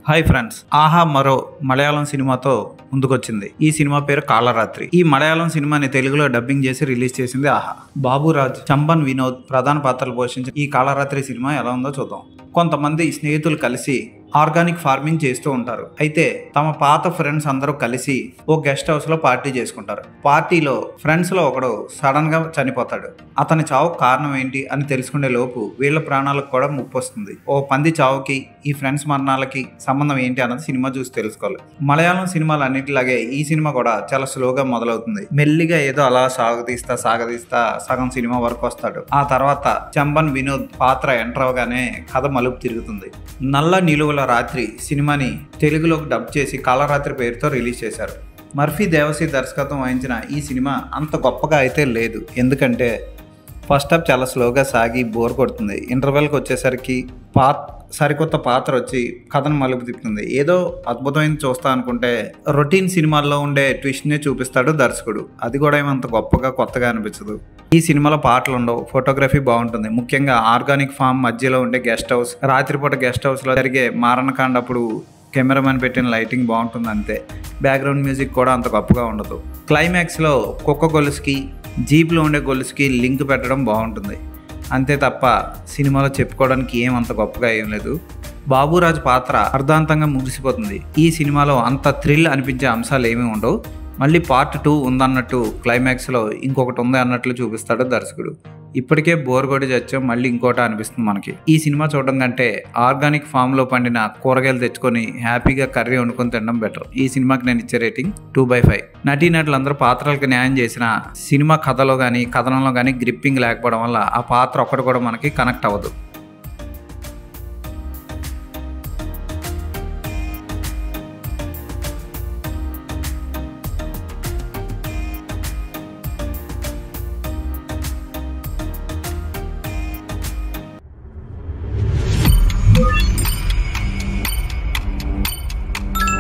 Hi friends, ఆహా మరో మలయాళం సినిమాతో ముందుకొచ్చింది. ఈ సినిమా పేరు కాళరాత్రి. ఈ మలయాళం సినిమాని తెలుగులో డబ్బింగ్ చేసి రిలీజ్ చేసింది ఆహా. బాబురాజ్, చంబన్ వినోద్ ప్రధాన పాత్రలు పోషించిన ఈ కాళరాత్రి సినిమా ఎలా ఉందో చూద్దాం. కొంతమంది స్నేహితులు కలిసి ఆర్గానిక్ ఫార్మింగ్ చేస్తూ ఉంటారు. అయితే తమ పాత ఫ్రెండ్స్ అందరూ కలిసి ఓ గెస్ట్ హౌస్ లో పార్టీ చేసుకుంటారు. పార్టీలో ఫ్రెండ్స్ లో ఒకడు సడన్ గా చనిపోతాడు. అతని చావు కారణం ఏంటి అని తెలుసుకునే లోపు వీళ్ళ ప్రాణాలకు కూడా ముప్పు వస్తుంది. ఓ పంది చావుకి ఈ ఫ్రెండ్స్ మరణాలకి సంబంధం ఏంటి అన్నది సినిమా చూసి తెలుసుకోవాలి. మలయాళం సినిమాలు అన్నిటిలాగే ఈ సినిమా కూడా చాలా స్లోగా మొదలవుతుంది. మెల్లిగా ఏదో అలా సాగదీస్తా సగం సినిమా వరకు వస్తాడు. ఆ తర్వాత చంబన్ వినోద్ పాత్ర ఎంటర్ అవగానే కథ మలుపు తిరుగుతుంది. నల్ల నిలువల రాత్రి సినిమాని తెలుగులోకి డబ్ చేసి కాళరాత్రి పేరుతో రిలీజ్ చేశారు. మర్ఫీ దేవసి దర్శకత్వం వహించిన ఈ సినిమా అంత గొప్పగా అయితే లేదు. ఎందుకంటే ఫస్ట్ హాఫ్ చాలా స్లోగా సాగి బోర్ కొడుతుంది. ఇంటర్వెల్కి వచ్చేసరికి సరికొత్త పాత్ర వచ్చి కథను మలుపు తిప్పుతుంది. ఏదో అద్భుతమైన చూస్తా అనుకుంటే రొటీన్ సినిమాల్లో ఉండే ట్విస్ట్నే చూపిస్తాడు దర్శకుడు. అది కూడా ఏమంత గొప్పగా కొత్తగా అనిపించదు. ఈ సినిమాలో పాటలు ఉండవు, ఫోటోగ్రఫీ బాగుంటుంది. ముఖ్యంగా ఆర్గానిక్ ఫామ్ మధ్యలో ఉండే గెస్ట్ హౌస్, రాత్రిపూట గెస్ట్ హౌస్లో జరిగే మారణకాండప్పుడు కెమెరామెన్ పెట్టిన లైటింగ్ బాగుంటుంది అంతే. బ్యాక్గ్రౌండ్ మ్యూజిక్ కూడా అంత గొప్పగా ఉండదు. క్లైమాక్స్లో కుక్క గొలుసుకి జీప్లో ఉండే గొలుసుకి లింక్ పెట్టడం బాగుంటుంది అంతే తప్ప సినిమాలో చెప్పుకోవడానికి ఏమంత గొప్పగా ఏం లేదు. బాబురాజ్ పాత్ర అర్ధాంతంగా ముగిసిపోతుంది. ఈ సినిమాలో అంత థ్రిల్ అనిపించే అంశాలు ఏమీ ఉండవు. మళ్ళీ పార్ట్ 2 ఉందన్నట్టు క్లైమాక్స్లో ఇంకొకటి ఉంది అన్నట్లు చూపిస్తాడు దర్శకుడు. ఇప్పటికే బోర్ కొట్టి చచ్చాం, మళ్ళీ ఇంకోటి అనిపిస్తుంది మనకి. ఈ సినిమా చూడడం కంటే ఆర్గానిక్ ఫామ్లో పండిన కూరగాయలు తెచ్చుకొని హ్యాపీగా కర్రీ వండుకొని తినడం బెటర్. ఈ సినిమాకి నేను ఇచ్చే రేటింగ్ 2/5. నటీనటులందరూ పాత్రలకు న్యాయం చేసిన సినిమా కథలో కానీ కథనంలో కానీ గ్రిప్పింగ్ లేకపోవడం వల్ల ఆ పాత్ర ఒక్కటి కూడా మనకి కనెక్ట్ అవ్వదు.